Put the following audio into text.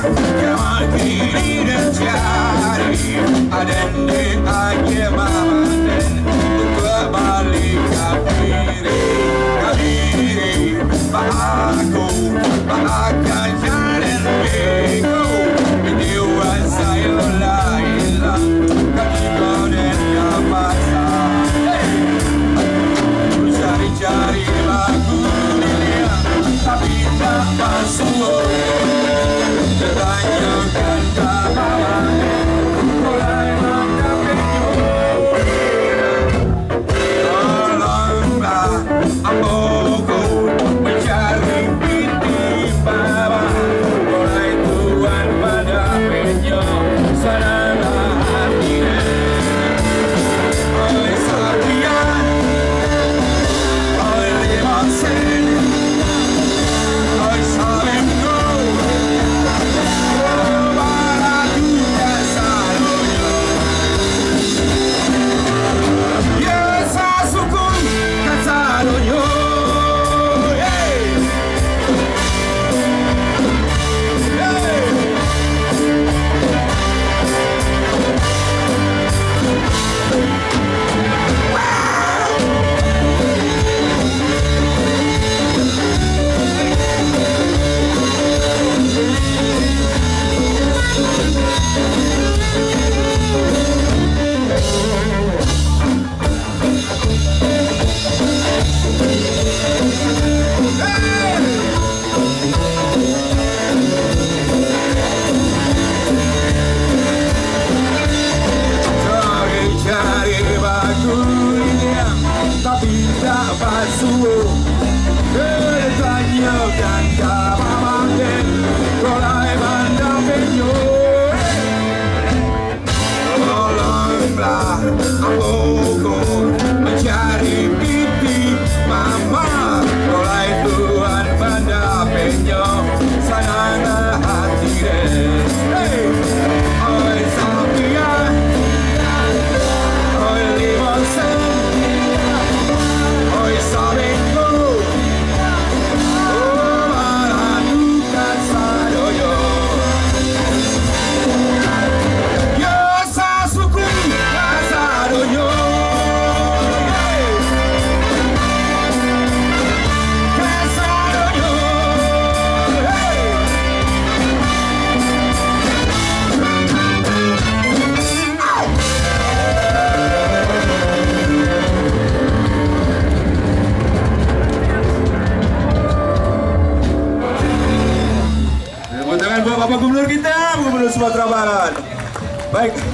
Jamal kiri dan cari adende aja mamaten kembali kabiri aku akan jalan bego video saya laila ketika dan kapasa cari-cari lagu dia tapi tak masuk tertanyakan kapan mulai mendampingi tolonglah aku mencari binti baba mulai tuan pada penyo sanalah hatinya oleh sabian oleh masen oleh salim go tapi tak basuh bertanyakan kapan mulai mendampingi tolonglah aku mencari binti mama mulai tuan mendampingi sanana hati deh oi sapian oi limosen oi sabengo oh maradukan sadoyo yo sasuku sadoyo sadoyo Tepuk tangan buat Bapak Gubernur kita, Gubernur Sumatera Barat. Baik.